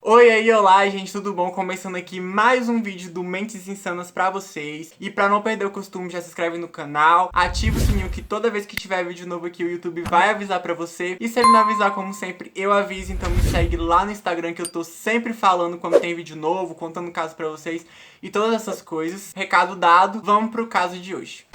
Oi, aí, olá, gente, tudo bom? Começando aqui mais um vídeo do Mentes Insanas pra vocês. E pra não perder o costume, já se inscreve no canal, ativa o sininho que toda vez que tiver vídeo novo aqui o YouTube vai avisar pra você. E se ele não avisar, como sempre, eu aviso, então me segue lá no Instagram que eu tô sempre falando quando tem vídeo novo, contando caso pra vocês e todas essas coisas. Recado dado, vamos pro caso de hoje.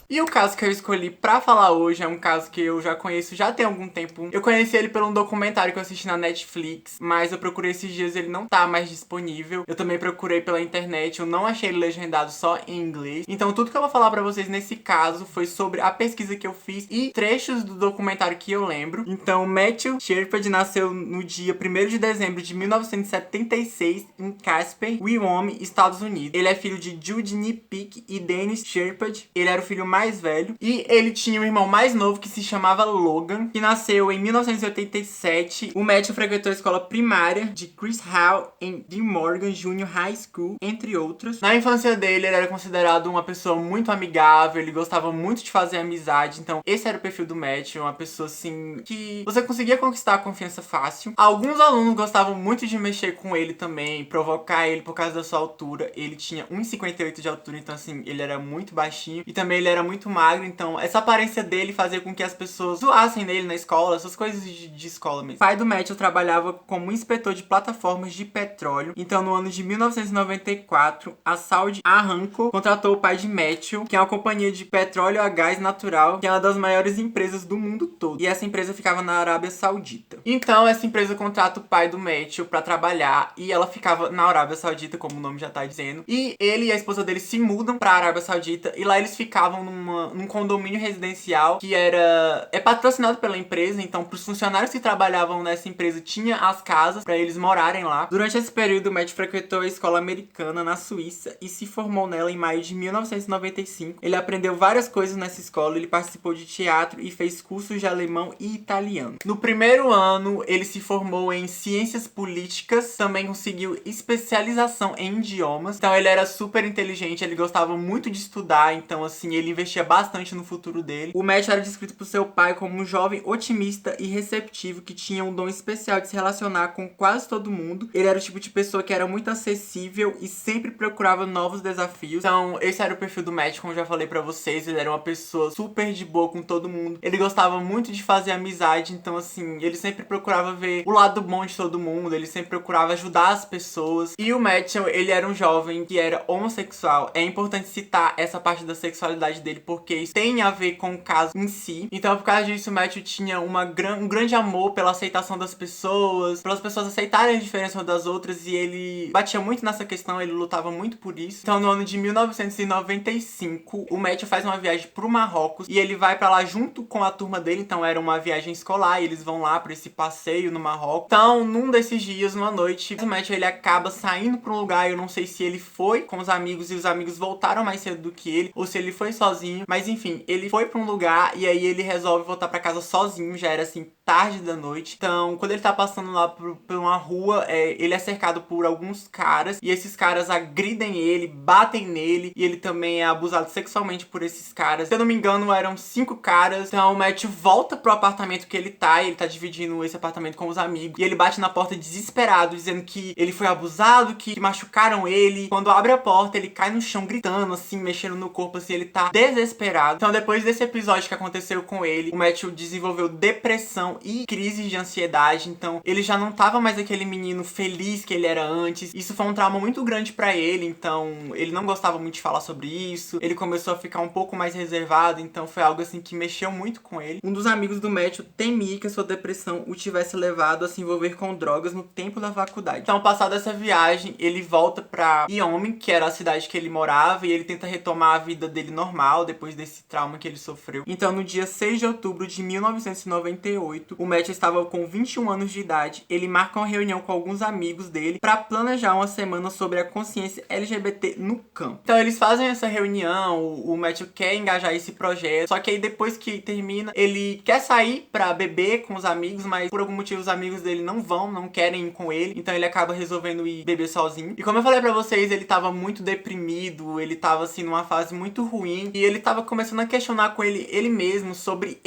E o caso que eu escolhi pra falar hoje é um caso que eu já conheço já tem algum tempo. Eu conheci ele por um documentário que eu assisti na Netflix, mas eu procurei esses dias e ele não tá mais disponível. Eu também procurei pela internet, eu não achei ele legendado só em inglês. Então tudo que eu vou falar pra vocês nesse caso foi sobre a pesquisa que eu fiz e trechos do documentário que eu lembro. Então Matthew Shepard nasceu no dia 1º de dezembro de 1976 em Casper, Wyoming, Estados Unidos. Ele é filho de Judy Peak e Dennis Shepard. Ele era o filho mais velho. E ele tinha um irmão mais novo que se chamava Logan, que nasceu em 1987. O Matthew frequentou a escola primária de Chris Hall em De Morgan Junior High School, entre outras. Na infância dele, ele era considerado uma pessoa muito amigável, ele gostava muito de fazer amizade. Então, esse era o perfil do Matthew, uma pessoa assim que você conseguia conquistar a confiança fácil. Alguns alunos gostavam muito de mexer com ele também, provocar ele por causa da sua altura. Ele tinha 1,58 de altura, então assim, ele era muito baixinho. E também ele era muito magro, então essa aparência dele fazia com que as pessoas zoassem nele na escola, essas coisas de escola mesmo. O pai do Matthew trabalhava como inspetor de plataformas de petróleo, então no ano de 1994, a Saudi Aramco contratou o pai de Matthew, que é uma companhia de petróleo a gás natural, que é uma das maiores empresas do mundo todo, e essa empresa ficava na Arábia Saudita. Então essa empresa contrata o pai do Matthew pra trabalhar, e ela ficava na Arábia Saudita, como o nome já tá dizendo, e ele e a esposa dele se mudam pra Arábia Saudita, e lá eles ficavam num condomínio residencial que é patrocinado pela empresa, então pros funcionários que trabalhavam nessa empresa tinha as casas pra eles morarem lá. Durante esse período, o Matt frequentou a escola americana na Suíça e se formou nela em maio de 1995. Ele aprendeu várias coisas nessa escola, ele participou de teatro e fez cursos de alemão e italiano. No primeiro ano, ele se formou em ciências políticas, também conseguiu especialização em idiomas, então ele era super inteligente, ele gostava muito de estudar, então assim, ele investia bastante no futuro dele. O Matt era descrito por seu pai como um jovem otimista e receptivo que tinha um dom especial de se relacionar com quase todo mundo. Ele era o tipo de pessoa que era muito acessível e sempre procurava novos desafios. Então, esse era o perfil do Matt, como eu já falei pra vocês. Ele era uma pessoa super de boa com todo mundo. Ele gostava muito de fazer amizade, então assim, ele sempre procurava ver o lado bom de todo mundo, ele sempre procurava ajudar as pessoas. E o Matthew, ele era um jovem que era homossexual. É importante citar essa parte da sexualidade dele, porque isso tem a ver com o caso em si. Então, por causa disso, o Matthew tinha um grande amor pela aceitação das pessoas, pelas pessoas aceitarem a diferença umas das outras, e ele batia muito nessa questão, ele lutava muito por isso. Então, no ano de 1995, o Matthew faz uma viagem pro Marrocos, e ele vai pra lá junto com a turma dele, então era uma viagem escolar, e eles vão lá pra esse passeio no Marrocos. Então, num desses dias, numa noite, o Matthew, ele acaba saindo pra um lugar, eu não sei se ele foi com os amigos, e os amigos voltaram mais cedo do que ele, ou se ele foi sozinho, mas enfim, ele foi pra um lugar e aí ele resolve voltar pra casa sozinho, já era assim, tarde da noite. Então, quando ele tá passando lá por uma rua, ele é cercado por alguns caras, e esses caras agridem ele, batem nele, e ele também é abusado sexualmente por esses caras. Se eu não me engano, eram 5 caras. Então, o Matthew volta pro apartamento que ele tá dividindo esse apartamento com os amigos, e ele bate na porta desesperado, dizendo que ele foi abusado, que machucaram ele. Quando abre a porta, ele cai no chão gritando, assim, mexendo no corpo, assim, ele tá desesperado. Então, depois desse episódio que aconteceu com ele, o Matthew desenvolveu depressão e crises de ansiedade. Então, ele já não tava mais aquele menino feliz que ele era antes. Isso foi um trauma muito grande pra ele, então ele não gostava muito de falar sobre isso. Ele começou a ficar um pouco mais reservado, então foi algo assim que mexeu muito com ele. Um dos amigos do Matthew temia que a sua depressão o tivesse levado a se envolver com drogas no tempo da faculdade. Então, passada essa viagem, ele volta pra Wyoming, que era a cidade que ele morava, e ele tenta retomar a vida dele normal depois desse trauma que ele sofreu. Então, no dia 6 de outubro de 1998, 2018, o Matthew estava com 21 anos de idade. Ele marca uma reunião com alguns amigos dele para planejar uma semana sobre a consciência LGBT no campo. Então eles fazem essa reunião, o Matthew quer engajar esse projeto, só que aí depois que termina, ele quer sair pra beber com os amigos, mas por algum motivo os amigos dele não querem ir com ele, então ele acaba resolvendo ir beber sozinho. E como eu falei pra vocês, ele tava muito deprimido, ele tava assim numa fase muito ruim, e ele tava começando a questionar com ele mesmo, sobre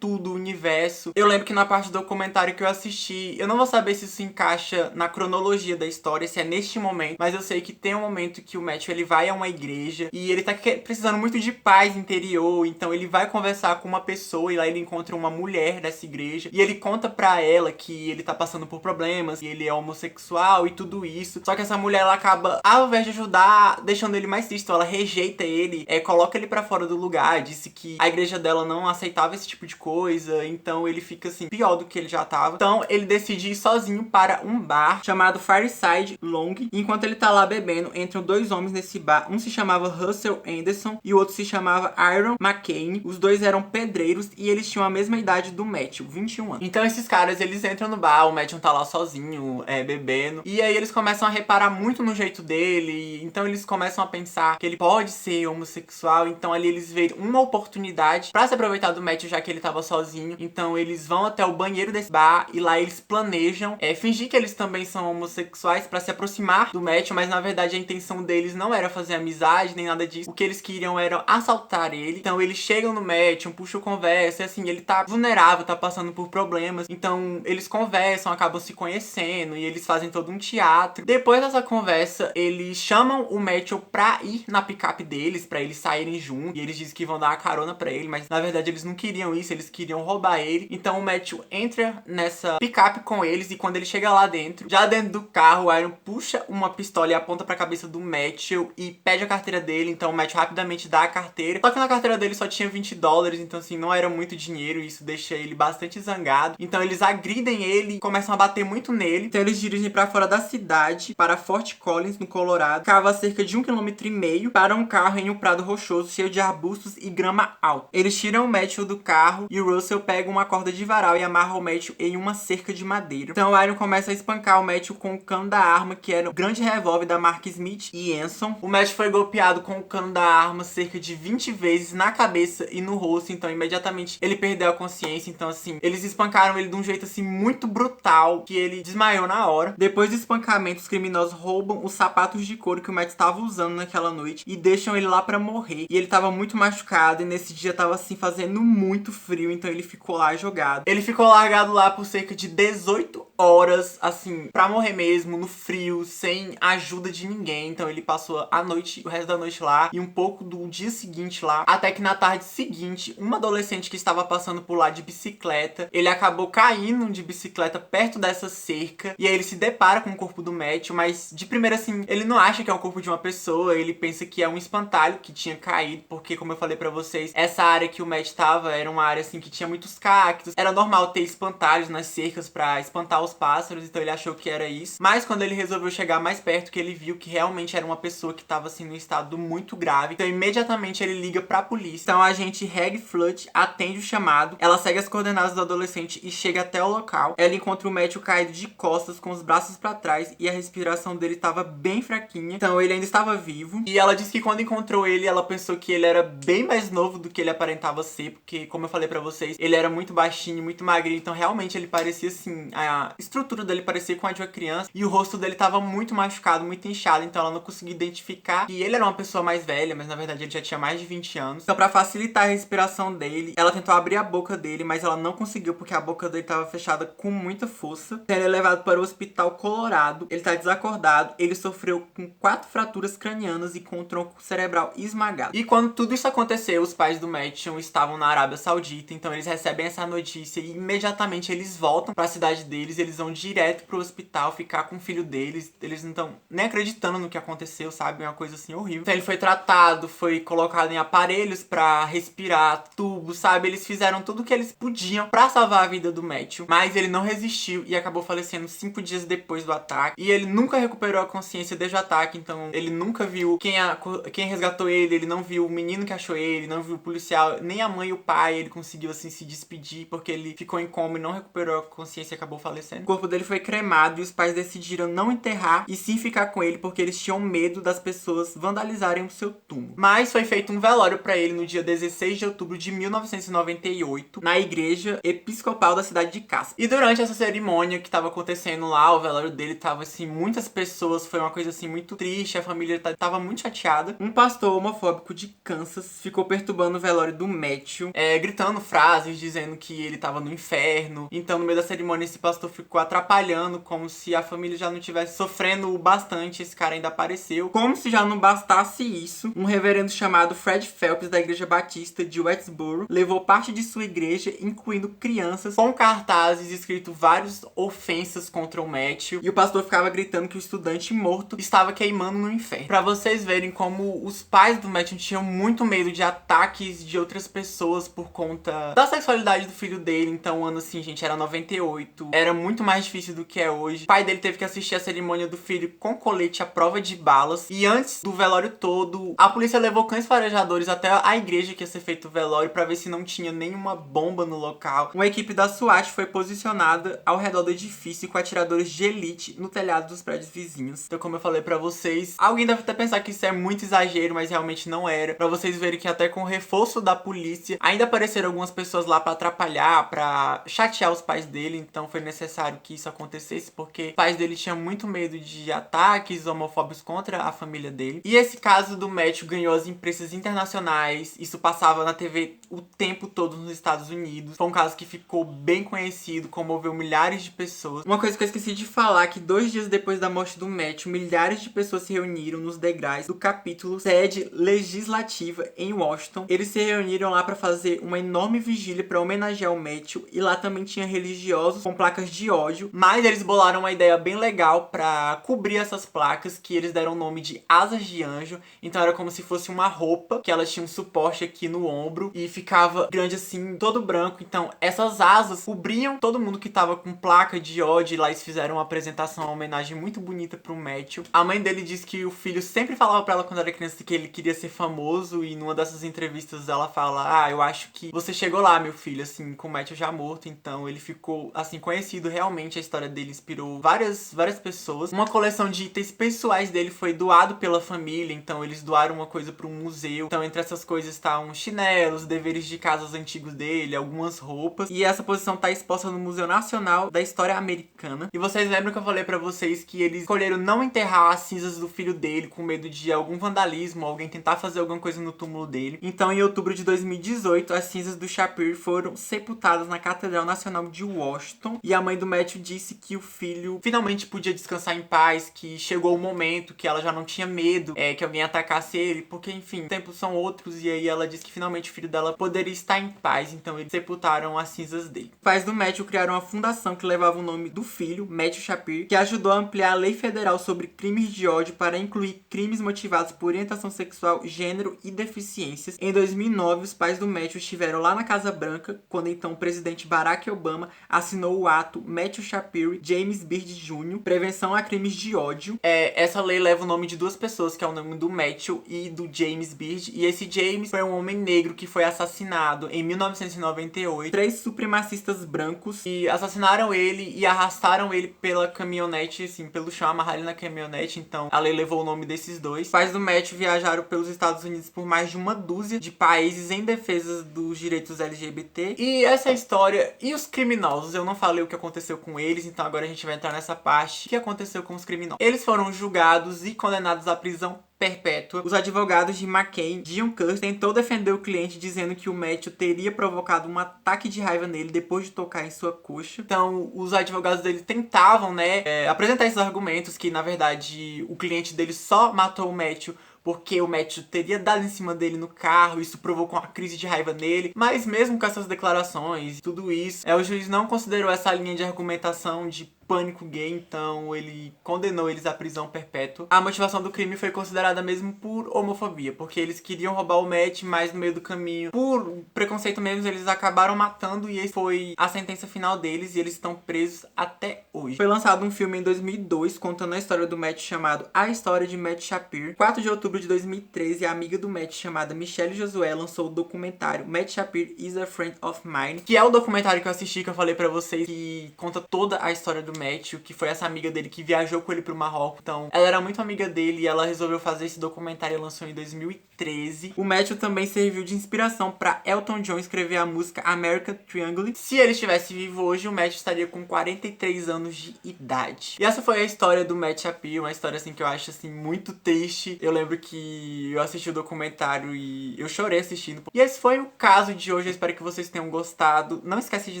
tudo, o universo. Eu lembro que na parte do documentário que eu assisti, eu não vou saber se isso se encaixa na cronologia da história, se é neste momento, mas eu sei que tem um momento que o Matthew, ele vai a uma igreja, e ele tá precisando muito de paz interior, então ele vai conversar com uma pessoa, e lá ele encontra uma mulher dessa igreja, e ele conta pra ela que ele tá passando por problemas, e ele é homossexual e tudo isso. Só que essa mulher, ela acaba, ao invés de ajudar, deixando ele mais triste. Ela rejeita ele, coloca ele pra fora do lugar, disse que a igreja dela não aceitava esse tipo de coisa, então ele fica assim, pior do que ele já tava. Então ele decide ir sozinho para um bar chamado Fireside Long. Enquanto ele tá lá bebendo, entram dois homens nesse bar. Um se chamava Russell Anderson e o outro se chamava Aaron McCain. Os dois eram pedreiros e eles tinham a mesma idade do Matthew, 21 anos. Então esses caras, eles entram no bar, o Matthew tá lá sozinho, bebendo, e aí eles começam a reparar muito no jeito dele, então eles começam a pensar que ele pode ser homossexual. Então ali eles veem uma oportunidade pra se aproveitar do Matthew, já que ele tava sozinho. Então eles vão até o banheiro desse bar e lá eles planejam fingir que eles também são homossexuais pra se aproximar do Matthew, mas na verdade a intenção deles não era fazer amizade nem nada disso. O que eles queriam era assaltar ele. Então eles chegam no Matthew, puxam conversa, e assim, ele tá vulnerável, tá passando por problemas, então eles conversam, acabam se conhecendo e eles fazem todo um teatro. Depois dessa conversa, eles chamam o Matthew pra ir na picape deles, pra eles saírem juntos, e eles dizem que vão dar uma carona pra ele, mas na verdade eles não queriam isso, eles queriam roubar ele. Então o Matthew entra nessa picape com eles, e quando ele chega lá dentro, já dentro do carro, o Iron puxa uma pistola e aponta pra cabeça do Matthew e pede a carteira dele. Então o Matthew rapidamente dá a carteira, só que na carteira dele só tinha $20, então assim, não era muito dinheiro, e isso deixa ele bastante zangado. Então eles agridem ele, começam a bater muito nele. Então eles dirigem pra fora da cidade, para Fort Collins, no Colorado. Cava cerca de 1,5 km para um carro em um prado rochoso, cheio de arbustos e grama alta. Eles tiram o Matthew do carro e o Russell pega uma corda de varal e amarra o Matthew em uma cerca de madeira. Então o Iron começa a espancar o Matthew com o cano da arma, que era um grande revólver da marca Smith & Wesson. O Matthew foi golpeado com o cano da arma cerca de 20 vezes na cabeça e no rosto, então imediatamente ele perdeu a consciência. Então assim, eles espancaram ele de um jeito assim muito brutal, que ele desmaiou na hora. Depois do espancamento, os criminosos roubam os sapatos de couro que o Matt estava usando naquela noite e deixam ele lá pra morrer. E ele tava muito machucado, e nesse dia tava assim fazendo muito frio, então ele ficou lá jogado. Ele ficou largado lá por cerca de 18 horas, assim, pra morrer mesmo, no frio, sem ajuda de ninguém. Então ele passou a noite, o resto da noite lá, e um pouco do dia seguinte lá, até que na tarde seguinte, um adolescente que estava passando por lá de bicicleta, ele acabou caindo de bicicleta perto dessa cerca, e aí ele se depara com o corpo do Matthew, mas de primeira assim, ele não acha que é o corpo de uma pessoa, ele pensa que é um espantalho que tinha caído, porque como eu falei pra vocês, essa área que o Matt tava era uma área assim que tinha muitos cactos, era normal ter espantalhos nas cercas pra espantar os pássaros, então ele achou que era isso. Mas quando ele resolveu chegar mais perto, que ele viu que realmente era uma pessoa que tava assim num estado muito grave, então imediatamente ele liga pra polícia. Então a agente Reg Flood atende o chamado, ela segue as coordenadas do adolescente e chega até o local. Ela encontra o Matthew caído de costas, com os braços pra trás, e a respiração dele tava bem fraquinha, então ele ainda estava vivo. E ela disse que quando encontrou ele, ela pensou que ele era bem mais novo do que ele aparentava ser, porque como eu falei pra vocês, ele era muito baixinho, muito magrinho, então realmente ele parecia assim, a estrutura dele parecia com a de uma criança, e o rosto dele tava muito machucado, muito inchado, então ela não conseguia identificar que ele era uma pessoa mais velha, mas na verdade ele já tinha mais de 20 anos. Então pra facilitar a respiração dele, ela tentou abrir a boca dele, mas ela não conseguiu, porque a boca dele tava fechada com muita força. Então ele é levado para o hospital Colorado, ele tá desacordado, ele sofreu com 4 fraturas cranianas e com o tronco cerebral esmagado. E quando tudo isso aconteceu, os pais do Matthew estavam na Arábia Saudita, então eles recebem essa notícia e imediatamente eles voltam pra cidade deles, eles vão direto pro hospital ficar com o filho deles. Eles não estão nem acreditando no que aconteceu, sabe? É uma coisa assim horrível. Então ele foi tratado, foi colocado em aparelhos pra respirar, tubos, sabe? Eles fizeram tudo o que eles podiam pra salvar a vida do Matthew, mas ele não resistiu e acabou falecendo 5 dias depois do ataque. E ele nunca recuperou a consciência desde o ataque, então ele nunca viu quem resgatou ele não viu o menino que achou ele, não viu o policial, nem a mãe e o pai. Ele conseguiu assim se despedir porque ele ficou em coma e não recuperou a consciência e acabou falecendo. O corpo dele foi cremado e os pais decidiram não enterrar e sim ficar com ele porque eles tinham medo das pessoas vandalizarem o seu túmulo. Mas foi feito um velório pra ele no dia 16 de outubro de 1998 na igreja episcopal da cidade de Casper. E durante essa cerimônia que tava acontecendo lá, o velório dele tava assim, muitas pessoas, foi uma coisa assim muito triste, a família tava muito chateada. Um pastor homofóbico de Kansas ficou perturbando o velório do Matthew, gritando frases, dizendo que ele tava no inferno. Então no meio da cerimônia esse pastor ficou atrapalhando, como se a família já não tivesse sofrendo bastante, esse cara ainda apareceu. Como se já não bastasse isso, um reverendo chamado Fred Phelps da Igreja Batista de Westboro levou parte de sua igreja, incluindo crianças, com cartazes escrito várias ofensas contra o Matthew, e o pastor ficava gritando que o estudante morto estava queimando no inferno. Pra vocês verem como os pais do Matthew tinham muito medo de ataques de outras pessoas por conta da sexualidade do filho dele. Então o ano assim, gente, era 98, era muito mais difícil do que é hoje. O pai dele teve que assistir a cerimônia do filho com colete à prova de balas, e antes do velório todo, a polícia levou cães farejadores até a igreja que ia ser feito o velório pra ver se não tinha nenhuma bomba no local. Uma equipe da SWAT foi posicionada ao redor do edifício com atiradores de elite no telhado dos prédios vizinhos. Então, como eu falei pra vocês, alguém deve até pensar que isso é muito exagero, mas realmente não era. Pra vocês verem que até com o reforço da polícia, ainda apareceram algumas pessoas lá pra atrapalhar, pra chatear os pais dele. Então foi necessário que isso acontecesse, porque os pais dele tinham muito medo de ataques homofóbicos contra a família dele. E esse caso do Matthew ganhou as imprensas internacionais. Isso passava na TV o tempo todo nos Estados Unidos. Foi um caso que ficou bem conhecido, comoveu milhares de pessoas. Uma coisa que eu esqueci de falar, que 2 dias depois da morte do Matthew, milhares de pessoas se reuniram nos degraus do capítulo sede legislativa em Washington. Eles se reuniram lá para fazer uma enorme vigília para homenagear o Matthew, e lá também tinha religiosos com placas de ódio, mas eles bolaram uma ideia bem legal para cobrir essas placas, que eles deram o nome de asas de anjo. Então era como se fosse uma roupa, que elas tinham um suporte aqui no ombro e ficava grande assim, todo branco. Então essas asas cobriam todo mundo que tava com placa de ódio, e lá eles fizeram uma apresentação, uma homenagem muito bonita pro Matthew. A mãe dele disse que o filho sempre falava pra ela quando era criança que ele queria ser famoso, e numa dessas entrevistas ela fala: eu acho que você chegou lá, meu filho, assim, com o Matthew já morto. Então ele ficou, assim, conhecido. Realmente a história dele inspirou várias pessoas. Uma coleção de itens pessoais dele foi doado pela família, então eles doaram uma coisa para um museu. Então entre essas coisas tá uns chinelos, deveres de casas antigos dele, algumas roupas, e essa posição tá exposta no Museu Nacional da História Americana. E vocês lembram que eu falei pra vocês que eles escolheram não enterrar as cinzas do filho dele com medo de algum vandalismo, alguém tentar fazer alguma coisa no túmulo dele. Então em outubro de 2018, as cinzas do Shapiro foram sepultadas na Catedral Nacional de Washington, e a mãe do Matthew disse que o filho finalmente podia descansar em paz, que chegou o momento que ela já não tinha medo que alguém atacasse ele, porque enfim, tempos são outros. E aí ela disse que finalmente o filho dela poderia estar em paz, então eles sepultaram as cinzas dele. Os pais do Matthew criaram uma fundação que levava o nome do filho, Matthew Shapiro, que ajudou a ampliar a lei federal sobre crimes de ódio para incluir crimes motivados por orientação sexual, gênero e deficiências. Em 2009, os pais do Matthew estiveram lá na Casa Branca, quando então o presidente Barack Obama assinou o ato Matthew Shapiro James Byrd Jr., Prevenção a Crimes de Ódio. Essa lei leva o nome de duas pessoas, que é o nome do Matthew e do James Byrd, e esse James foi um homem negro que foi assassinado em 1998. 3 supremacistas brancos e assassinaram ele e arrastaram ele pela caminhonete, assim, pelo chão, amarraram ele na caminhonete. Então a lei levou o nome desses dois. Os pais do Matthew viajaram pelos Estados Unidos por mais de uma dúzia de países em defesa dos direitos LGBT. E essa história e os criminosos, eu não falei o que aconteceu com eles, então agora a gente vai entrar nessa parte. O que aconteceu com os criminosos? Eles foram julgados e condenados à prisão perpétua. Os advogados de McCain, Dion Curtis, tentou defender o cliente dizendo que o Matthew teria provocado um ataque de raiva nele depois de tocar em sua coxa. Então, os advogados dele tentavam, né, apresentar esses argumentos que, na verdade, o cliente dele só matou o Matthew porque o Matthew teria dado em cima dele no carro, isso provocou uma crise de raiva nele. Mas mesmo com essas declarações e tudo isso, o juiz não considerou essa linha de argumentação de pânico gay, então ele condenou eles à prisão perpétua. A motivação do crime foi considerada mesmo por homofobia, porque eles queriam roubar o Matt, mas no meio do caminho, por preconceito mesmo, eles acabaram matando e esse foi a sentença final deles e eles estão presos até hoje. Foi lançado um filme em 2002 contando a história do Matt chamado A História de Matt Shapiro. 4 de outubro de 2013, a amiga do Matt chamada Michelle Josué lançou o documentário Matt Shapiro is a Friend of Mine, que é o documentário que eu assisti, que eu falei pra vocês, que conta toda a história do Matthew, que foi essa amiga dele que viajou com ele pro Marrocos. Então, ela era muito amiga dele e ela resolveu fazer esse documentário e lançou em 2013. O Matthew também serviu de inspiração pra Elton John escrever a música American Triangle. Se ele estivesse vivo hoje, o Matthew estaria com 43 anos de idade. E essa foi a história do Matt Shapiro, uma história assim que eu acho assim muito triste. Eu lembro que eu assisti o documentário e eu chorei assistindo. E esse foi o caso de hoje, eu espero que vocês tenham gostado. Não esquece de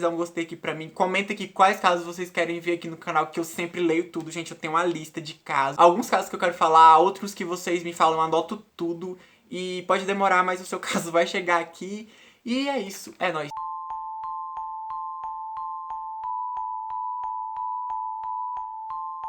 dar um gostei aqui pra mim. Comenta aqui quais casos vocês querem ver aqui no canal, que eu sempre leio tudo, gente. Eu tenho uma lista de casos. Alguns casos que eu quero falar, outros que vocês me falam, eu anoto tudo. E pode demorar, mas o seu caso vai chegar aqui. E é isso, é nóis.